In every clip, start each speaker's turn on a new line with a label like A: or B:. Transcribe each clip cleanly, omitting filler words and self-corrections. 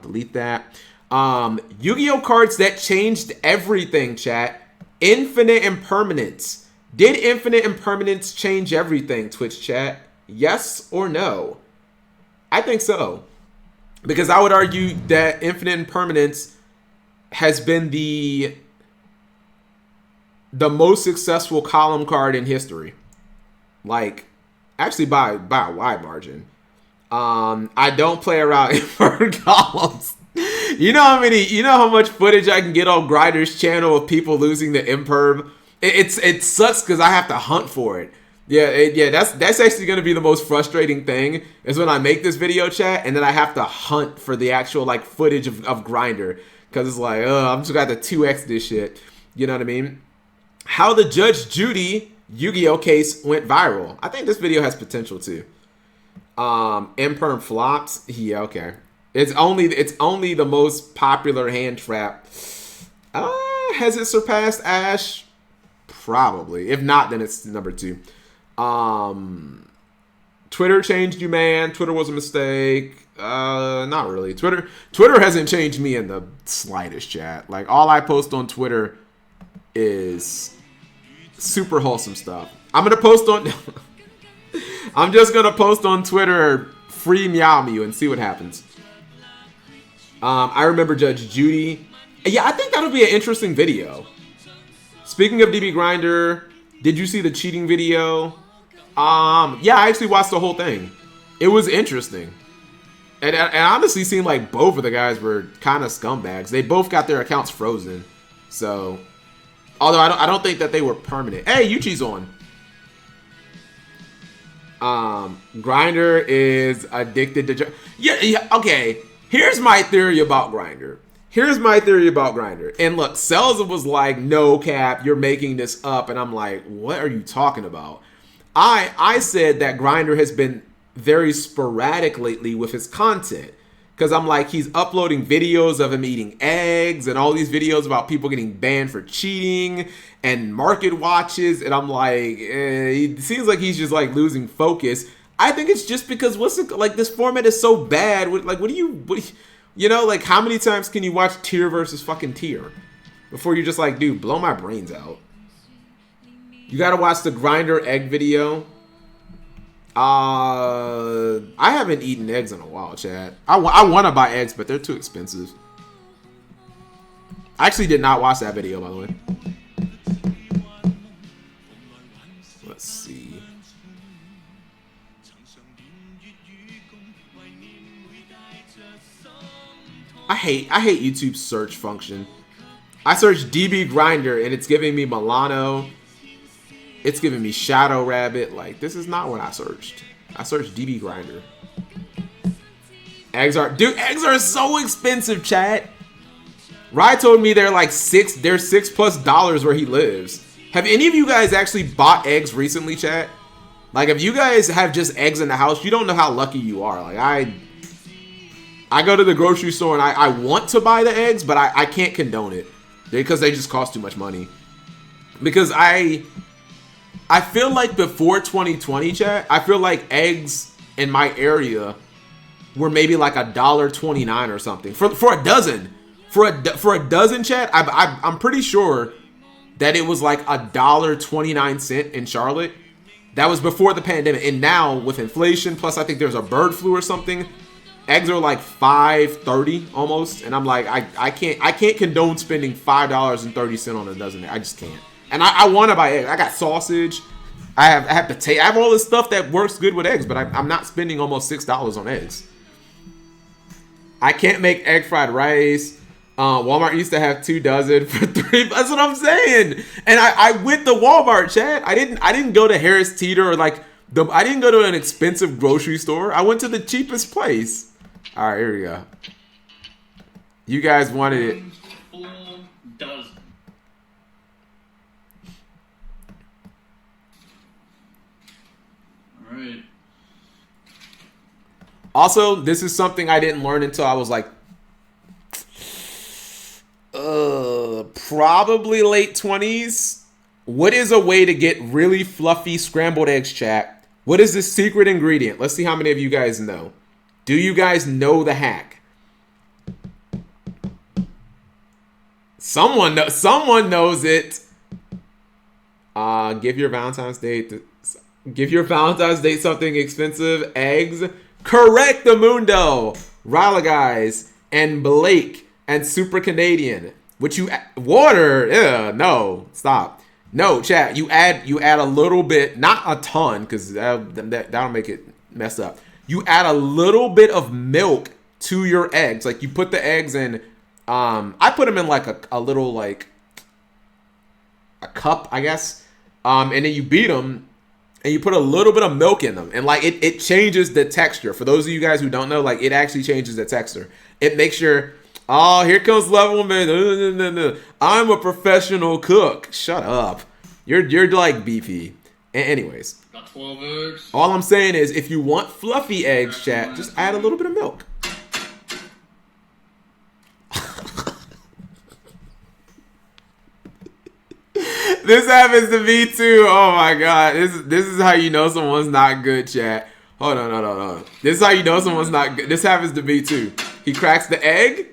A: delete that. Yu-Gi-Oh cards that changed everything, chat. Infinite Impermanence. Did Infinite Impermanence change everything, Twitch chat? Yes or no? I think so. Because I would argue that Infinite Impermanence has been the most successful column card in history. Like, actually by a wide margin. I don't play around in columns. You know how much footage I can get on Grinder's channel of people losing the imperm? It sucks because I have to hunt for it. Yeah, that's actually going to be the most frustrating thing is when I make this video, chat, and then I have to hunt for the actual like footage of Grinder because it's like, I'm just got to 2x this shit. You know what I mean? How the Judge Judy Yu-Gi-Oh case went viral. I think this video has potential too. Imperm flops. Yeah, okay. It's only the most popular hand trap. Has it surpassed Ash? Probably. If not, then it's number 2. Twitter changed you, man. Twitter was a mistake. Not really. Twitter hasn't changed me in the slightest, chat. Like, all I post on Twitter is super wholesome stuff. I'm just gonna post on Twitter free Meow Mew and see what happens. I remember Judge Judy. Yeah, I think that'll be an interesting video. Speaking of DBGrinder, did you see the cheating video? Yeah, I actually watched the whole thing. It was interesting. And it honestly seemed like both of the guys were kind of scumbags. They both got their accounts frozen. So, although I don't think that they were permanent. Hey, Yuchi's on. Grinder is addicted to... Yeah, okay. Here's my theory about Grinder. And look, Selza was like, no cap, you're making this up. And I'm like, what are you talking about? I said that Grinder has been very sporadic lately with his content. Because I'm like, he's uploading videos of him eating eggs and all these videos about people getting banned for cheating and market watches. And I'm like, it seems like he's just like losing focus. I think it's just because this format is so bad. Like, what do you know, like, how many times can you watch tier versus fucking tier before you're just like, dude, blow my brains out? You gotta watch the Grinder egg video. I haven't eaten eggs in a while, chat. I want to buy eggs, but they're too expensive. I actually did not watch that video, by the way. Let's see. I hate YouTube's search function. I searched DBGrinder and it's giving me Milano. It's giving me Shadow Rabbit. Like, this is not what I searched. I searched DBGrinder. Eggs are so expensive, chat. Rye told me they're like $6+ where he lives. Have any of you guys actually bought eggs recently, chat? Like, if you guys have just eggs in the house, you don't know how lucky you are. Like, I go to the grocery store and I want to buy the eggs, but I can't condone it because they just cost too much money. Because I feel like before 2020, chat, I feel like eggs in my area were maybe like $1.29 or something for a dozen. For a dozen, chat, I'm pretty sure that it was like $1.29 in Charlotte. That was before the pandemic, and now with inflation, plus I think there's a bird flu or something, eggs are like $5.30 almost, and I'm like, I can't condone spending $5.30 on a dozen. I just can't. And I want to buy eggs. I got sausage. I have potato. I have all this stuff that works good with eggs, but I'm not spending almost $6 on eggs. I can't make egg fried rice. Walmart used to have 2 dozen for $3. That's what I'm saying. And I went to Walmart, chat. I didn't go to Harris Teeter or like I didn't go to an expensive grocery store. I went to the cheapest place. All right, here we go. You guys wanted it.
B: Right.
A: Also, this is something I didn't learn until I was like probably late 20s. What is a way to get really fluffy scrambled eggs, chat? What is the secret ingredient? Let's see how many of you guys know. Do you guys know the hack? Someone knows it. Give your Valentine's Day something expensive. Eggs. Correct the Mundo. Ryla guys and Blake and Super Canadian. Which you water? Yeah, no, stop. No, chat. You add a little bit, not a ton, because that'll make it messed up. You add a little bit of milk to your eggs. Like you put the eggs in. I put them in like a little like a cup, I guess. And then you beat them, and you put a little bit of milk in them, and like it changes the texture. For those of you guys who don't know, like it actually changes the texture. It makes your here comes level man. I'm a professional cook. Shut up. You're like beefy. Anyways,
B: got 12 eggs.
A: All I'm saying is, if you want fluffy eggs, chat, just add a little bit of milk. This happens to me too. Oh my god. This is how you know someone's not good, chat. Hold on. This is how you know someone's not good. This happens to me too. He cracks the egg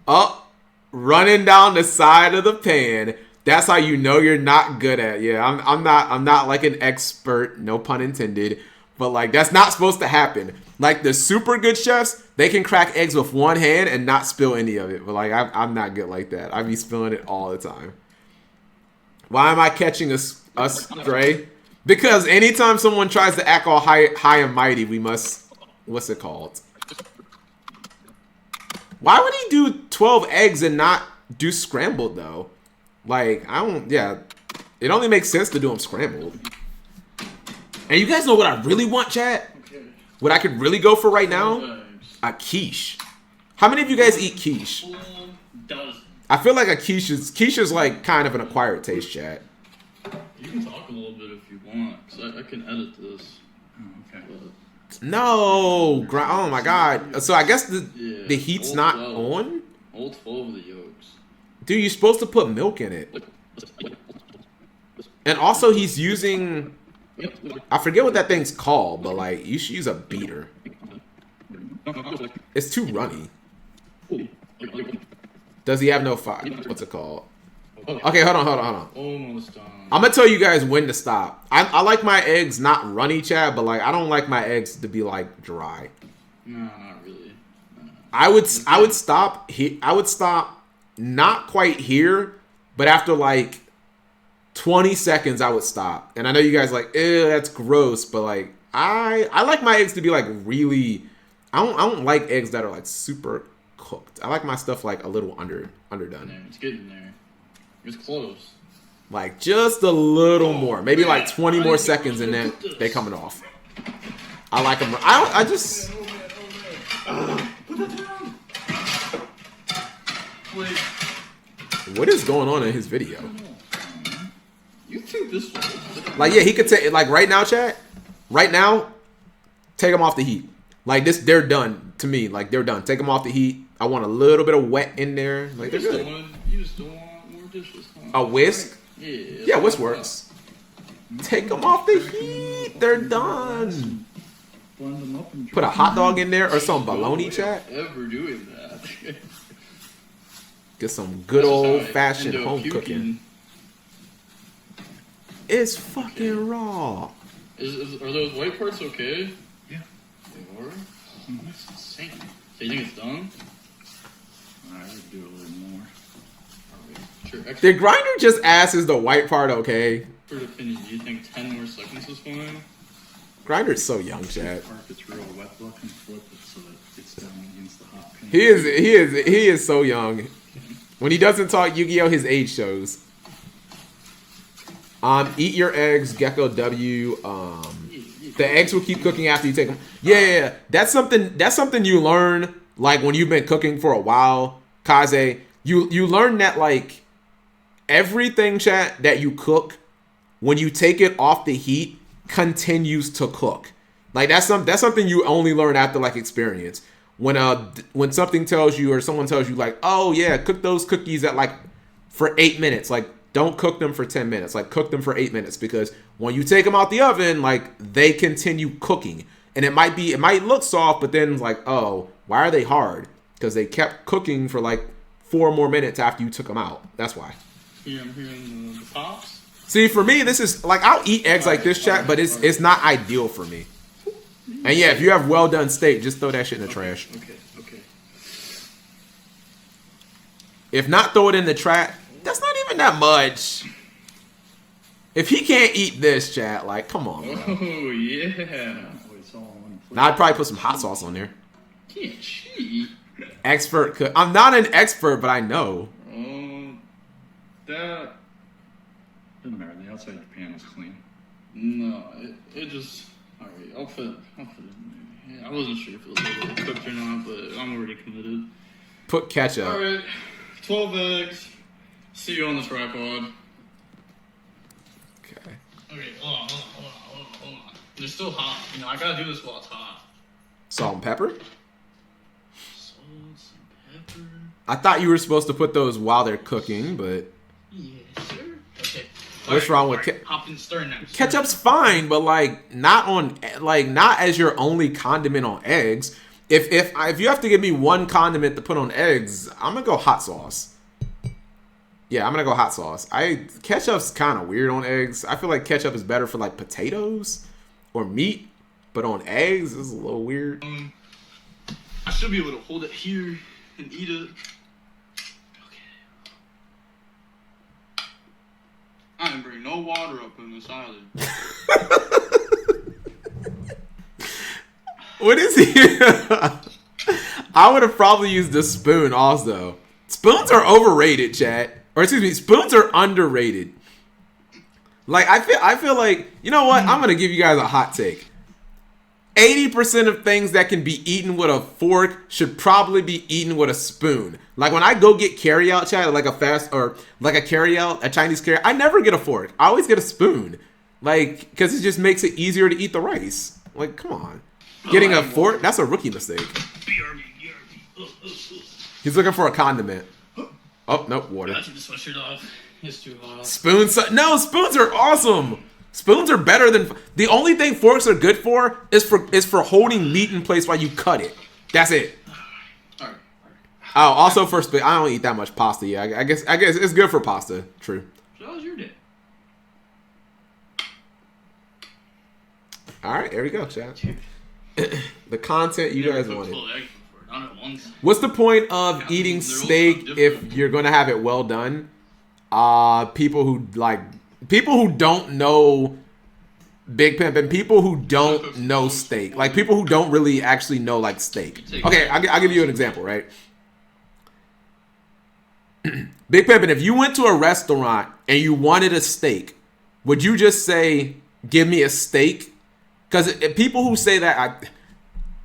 A: up, running down the side of the pan. That's how you know you're not good at. Yeah, I'm not like an expert, no pun intended. But like that's not supposed to happen. Like the super good chefs, they can crack eggs with one hand and not spill any of it. But like I'm not good like that. I be spilling it all the time. Why am I catching a stray? Because anytime someone tries to act all high and mighty, we must, what's it called? Why would he do 12 eggs and not do scrambled though? Like, it only makes sense to do them scrambled. And you guys know what I really want, chat? What I could really go for right now? A quiche. How many of you guys eat quiche? I feel like a quiche is like kind of an acquired taste, chat.
B: You can talk a little bit if you want, because I can edit this.
C: Oh, okay.
A: No, oh my god. So I guess the heat's not
B: 12.
A: on?
B: All 12 of the yolks.
A: Dude, you're supposed to put milk in it. And also he's using, I forget what that thing's called, but like you should use a beater. It's too runny. Does he have no fire? What's it called? Okay, hold on.
B: Almost done.
A: I'm gonna tell you guys when to stop. I like my eggs not runny, Chad, but like I don't like my eggs to be like dry.
B: No, not really. No.
A: I would stop. I would stop not quite here, but after like 20 seconds, I would stop. And I know you guys are like, ew, that's gross, but like I like my eggs to be like really. I don't like eggs that are like super cooked. I like my stuff like a little underdone.
B: Yeah, it's getting there. It's close.
A: Like just a little more, maybe like 20 more seconds, and then they coming off. I like them. I just.
C: Put that down. Wait.
A: What is going on in his video?
B: You think this one?
A: Like, yeah, he could take like right now, chat. Right now, take them off the heat. Like this, they're done to me. Like they're done. Take them off the heat. I want a little bit of wet in there. Like they're good.
B: You just don't want more dishes. Huh?
A: A whisk?
B: Yeah,
A: whisk works. Take them off the heat. They're done.
C: Blend them up and
A: Put a hot dog in there or some bologna, chat.
B: Ever doing that?
A: Get some good old fashioned home cooking. It's fucking raw.
B: Are those white parts okay?
C: Yeah.
B: They are? That's insane. So you think it's done?
C: I would do a little more.
B: Sure.
A: Did Grinder just ask, is the white part okay?
B: For opinion, do you think 10 more seconds is fine?
A: Grinder's so young, Chad.
C: If it's real wet looking, flip it so that it's down against the hot pan.
A: He is so young. When he doesn't talk Yu-Gi-Oh, his age shows. Eat your eggs, Gecko W. The eggs will keep cooking after you take them. Yeah. That's something you learn like when you've been cooking for a while, Kaze. You learn that like everything, chat, that you cook, when you take it off the heat, continues to cook. Like that's something you only learn after like experience. When something tells you or someone tells you like, oh yeah, cook those cookies at like for 8 minutes. Like don't cook them for 10 minutes. Like cook them for 8 minutes, because when you take them out the oven, like they continue cooking. And it might look soft, but then like, oh, why are they hard? Because they kept cooking for like 4 more minutes after you took them out. That's why.
B: Yeah, I'm hearing the pops.
A: See, for me, this is like I'll eat eggs like this, chat, but it's not ideal for me. And yeah, if you have well done steak, just throw that shit in the trash.
B: Okay.
A: If not, throw it in the trash. That's not even that much. If he can't eat this, chat, like, come on, bro.
B: Oh, yeah.
C: Oh, it's all on one plate.
A: Now I'd probably put some hot sauce on there.
B: Can't cheat.
A: Expert cook. I'm not an expert, but I know.
B: That...
C: Doesn't matter. The outside of the pan is clean.
B: No, it just... Alright, I'll put it in there. Yeah, I wasn't sure if it was already cooked or not, but I'm already committed.
A: Put ketchup.
B: Alright, 12 eggs. See you on the tripod.
A: Okay.
B: Okay, hold on. They're still hot. You know, I gotta do this while it's hot.
A: Salt and pepper?
B: Salt, some pepper.
A: I thought you were supposed to put those while they're cooking, but...
B: Yeah, sure. Okay.
A: What's wrong with
B: hop and stir now.
A: ketchup's fine, but like not as your only condiment on eggs. If you have to give me one condiment to put on eggs, I'm gonna go hot sauce. Yeah, I'm gonna go hot sauce. Ketchup's kind of weird on eggs. I feel like ketchup is better for like potatoes or meat, but on eggs is a little weird.
B: I should be able to hold it here and eat it. I didn't bring no water up in this either.
A: What is he? I would have probably used the spoon also. Spoons are overrated, chat. Or excuse me, spoons are underrated. Like I feel like, you know what? I'm gonna give you guys a hot take. 80% of things that can be eaten with a fork should probably be eaten with a spoon. Like when I go get carryout, chat, like a Chinese carryout, I never get a fork. I always get a spoon. Like, because it just makes it easier to eat the rice. Like, come on. Getting a fork, that's a rookie mistake. He's looking for a condiment. Oh, nope, water.
B: I should just switch it off. It's too hot.
A: Spoons, no, spoons are awesome. Spoons are better than... The only thing forks are good for is for holding meat in place while you cut it. That's it.
B: All right.
A: Oh, also for... I don't eat that much pasta. Yeah, I guess it's good for pasta. True.
B: So how was your day?
A: All right, there we go, chat. The content you guys wanted. What's the point of eating steak if you're going to have it well done? People who don't know Big Pimp and people who don't know steak. Like people who don't really actually know like steak. Okay, I'll give you an example, right? Big Pimp, and if you went to a restaurant and you wanted a steak, would you just say, give me a steak? Because people who say that,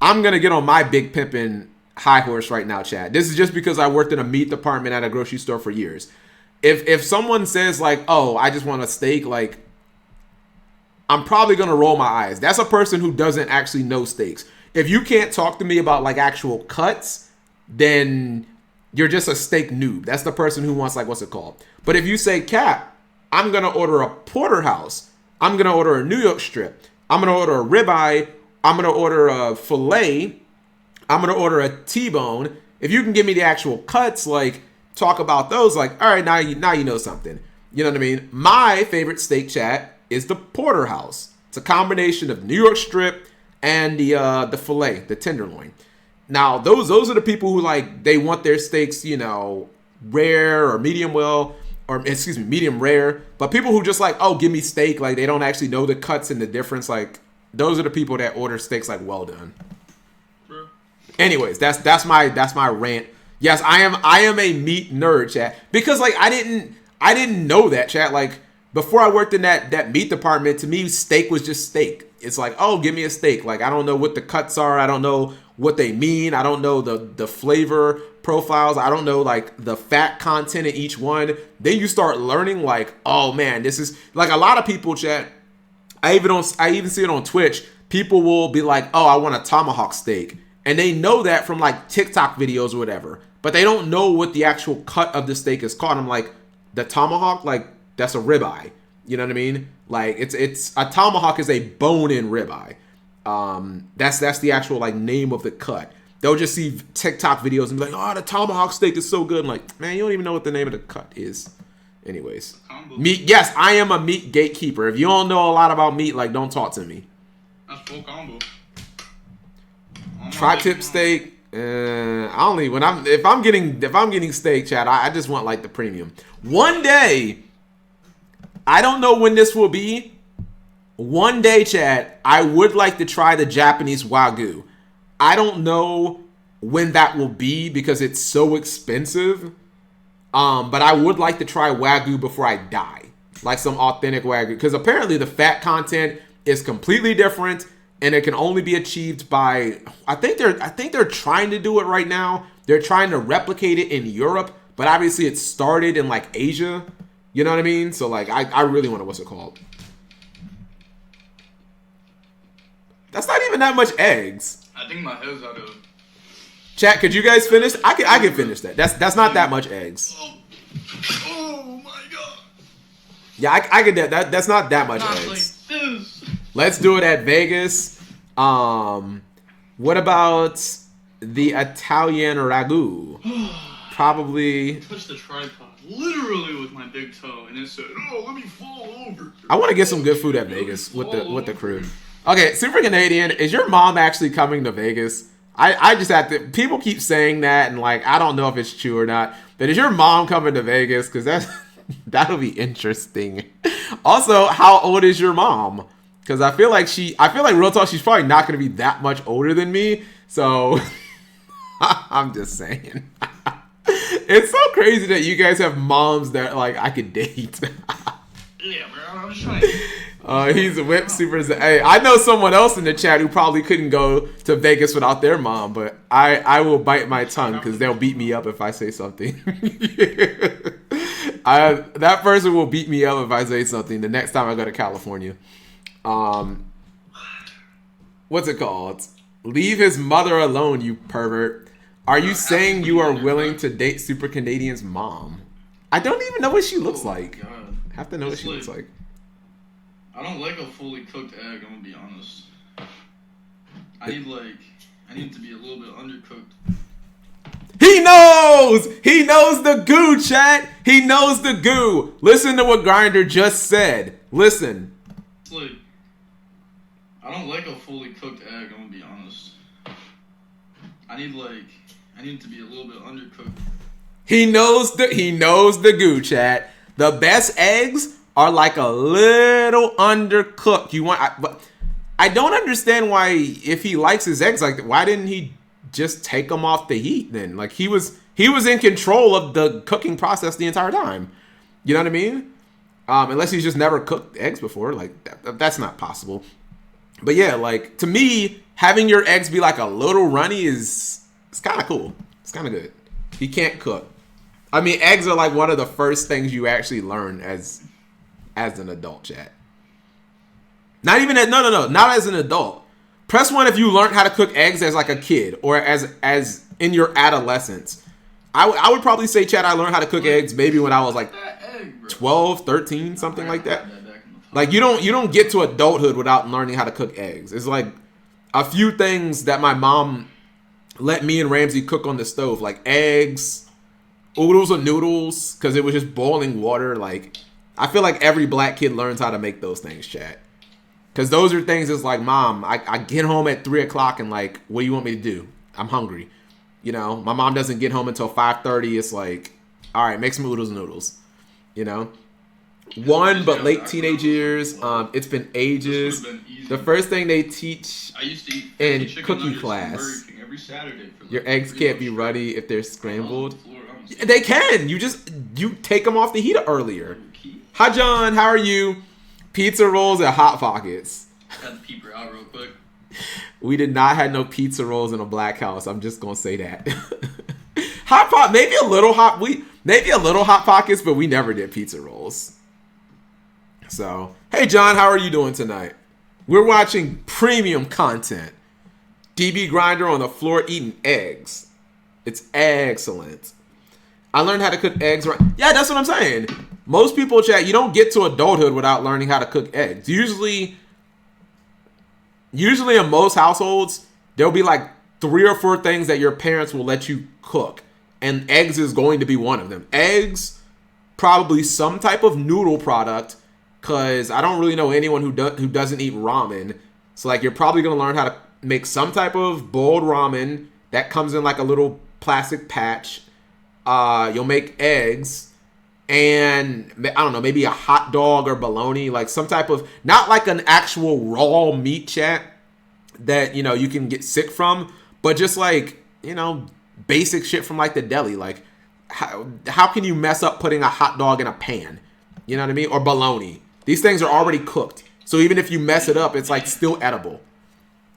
A: I'm going to get on my Big Pimpin' high horse right now, Chad. This is just because I worked in a meat department at a grocery store for years. If someone says like, oh, I just want a steak, like, I'm probably going to roll my eyes. That's a person who doesn't actually know steaks. If you can't talk to me about like actual cuts, then you're just a steak noob. That's the person who wants like, what's it called? But if you say, Cap, I'm going to order a porterhouse. I'm going to order a New York strip. I'm going to order a ribeye. I'm going to order a filet. I'm going to order a T-bone. If you can give me the actual cuts, like talk about those, like, all right, now you know something. You know what I mean? My favorite steak, chat, is the porterhouse. It's a combination of New York strip and the filet, the tenderloin. Now, those are the people who like, they want their steaks, you know, rare or medium well, or excuse me, medium rare. But people who just like, oh, give me steak, like they don't actually know the cuts and the difference. Like those are the people that order steaks like well done.
B: Bro.
A: Anyways, that's my rant. Yes, I am a meat nerd, chat, because like I didn't know that, chat. Like before I worked in that meat department, to me steak was just steak. It's like, oh, give me a steak. Like I don't know what the cuts are. I don't know what they mean. I don't know the flavor profiles. I don't know like the fat content in each one. Then you start learning like, oh man, this is like a lot of people, chat. I even see it on Twitch. People will be like, oh, I want a tomahawk steak. And they know that from like TikTok videos or whatever. But they don't know what the actual cut of the steak is called. I'm like, the tomahawk, like that's a ribeye. You know what I mean? Like it's a tomahawk is a bone-in ribeye. That's the actual like name of the cut. they'll just see TikTok videos and be like, oh, the tomahawk steak is so good. I'm like, man, you don't even know what the name of the cut is. Anyways. Meat. Yes, I am a meat gatekeeper. If you don't know a lot about meat, like, don't talk to me.
B: That's full combo.
A: Tri-tip steak. If I'm getting steak, Chad, I just want like the premium. One day, I don't know when this will be. One day, Chad, I would like to try the Japanese Wagyu. I don't know when that will be because it's so expensive. But I would like to try Wagyu before I die. Like some authentic Wagyu. Because apparently the fat content is completely different. And it can only be achieved by, I think they're trying to do it right now. They're trying to replicate it in Europe. But obviously it started in like Asia. You know what I mean? So like, I really want to, what's it called? That's not even that much eggs.
B: I think my head's out of...
A: Chat, could you guys finish? I can finish that. That's not that much eggs.
B: Oh my god.
A: Yeah, I could. That's not that much eggs.
B: Like this.
A: Let's do it at Vegas. What about the Italian ragu? Probably.
B: I touched the tripod literally with my big toe, and it said, "Oh, let me fall over."
A: I want to get some good food at Vegas with the crew. Okay, Super Canadian, is your mom actually coming to Vegas? I just have to. People keep saying that, and like I don't know if it's true or not. But is your mom coming to Vegas? Because that'll be interesting. Also, how old is your mom? Because I feel like real talk, she's probably not going to be that much older than me. So I'm just saying. It's so crazy that you guys have moms that like I could date.
B: Yeah, bro. I'm just trying to...
A: He's a whip super. Hey, I know someone else in the chat who probably couldn't go to Vegas without their mom, but I will bite my tongue because they'll beat me up if I say something. That person will beat me up if I say something the next time I go to California. What's it called? Leave his mother alone, you pervert. Are you saying you are willing to date Super Canadian's mom? I don't even know what she looks like.
B: God.
A: Have to know what she looks like.
B: I don't like a fully cooked egg, I'm gonna be honest. I need it to be a little bit undercooked.
A: He knows! He knows the goo, chat! He knows the goo! Listen to what Grinder just said. Listen.
B: It's like, I don't like a fully cooked egg, I'm gonna be honest. I need it to be a little bit undercooked. He knows
A: the goo, chat. The best eggs are like a little undercooked. I don't understand why, if he likes his eggs like that, why didn't he just take them off the heat then? Like he was in control of the cooking process the entire time. You know what I mean? Unless he's just never cooked eggs before, like that's not possible. But yeah, like to me, having your eggs be like a little runny it's kind of cool. It's kind of good. He can't cook. I mean, eggs are like one of the first things you actually learn as an adult, chat. Not even not as an adult. Press 1 if you learned how to cook eggs as like a kid or as in your adolescence. I would probably say, chat, I learned how to cook eggs maybe when I was like 12, 13, something like that. Like you don't get to adulthood without learning how to cook eggs. It's like a few things that my mom let me and Ramsey cook on the stove, like eggs, oodles of noodles, because it was just boiling water. Like I feel like every black kid learns how to make those things, chat. Because those are things that's like, Mom, I get home at 3 o'clock and like, what do you want me to do? I'm hungry. You know, my mom doesn't get home until 5:30. It's like, all right, make some oodles and noodles. You know? But late teenage years, it's been ages. The first thing they teach in cookie class,
B: every Saturday for
A: your eggs can't be runny if they're scrambled. They can. You take them off the heat earlier. Hi, John. How are you? Pizza rolls at Hot Pockets.
B: Got the peeper out real quick.
A: We did not have no pizza rolls in a black house. I'm just gonna say that. Hot Pot, maybe a little Hot Pockets, but we never did pizza rolls. So, hey John, how are you doing tonight? We're watching premium content. DBGrinder on the floor eating eggs. It's excellent. I learned how to cook eggs right. Yeah, that's what I'm saying. Most people, chat, you don't get to adulthood without learning how to cook eggs. Usually in most households, there'll be like 3 or 4 things that your parents will let you cook, and eggs is going to be one of them. Eggs, probably some type of noodle product, because I don't really know anyone who doesn't eat ramen. So like you're probably gonna learn how to make some type of boiled ramen that comes in like a little plastic patch. You'll make eggs, and I don't know, maybe a hot dog or bologna, like some type of, not like an actual raw meat, chat, that, you know, you can get sick from, but just like, you know, basic shit from like the deli. Like how can you mess up putting a hot dog in a pan? You know what I mean? Or bologna. These things are already cooked. So even if you mess it up, it's like still edible.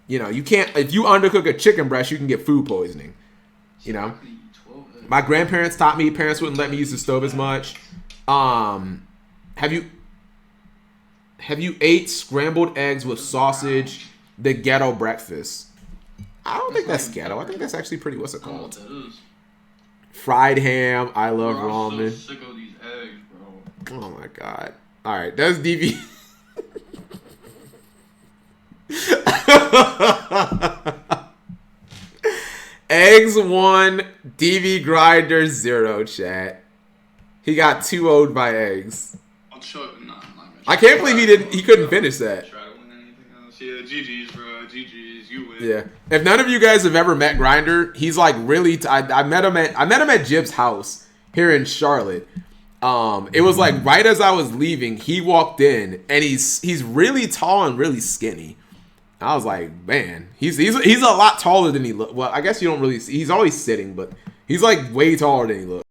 A: You know, you can't, if you undercook a chicken breast, you can get food poisoning. You know? My grandparents taught me, parents wouldn't let me use the stove as much. Have you ate scrambled eggs with sausage, the ghetto breakfast? I don't think that's ghetto. I think that's actually pretty, what's it called? Fried ham. I love ramen.
B: I'm so sick of these eggs, bro.
A: Oh my god. Alright, that's DB. Eggs 1, DBGrinder 0, chat. He got 2-0'd by eggs.
B: I'll show it.
A: I can't believe he couldn't finish that.
B: Try to win anything else. Yeah, GG's, bro. GG's. You win.
A: Yeah. If none of you guys have ever met Grinder, he's like really. I met him at Jib's house here in Charlotte. It was like right as I was leaving, he walked in, and he's really tall and really skinny. I was like, man, he's a lot taller than he looks. Well, I guess you don't really see. He's always sitting, but he's like way taller than he looks.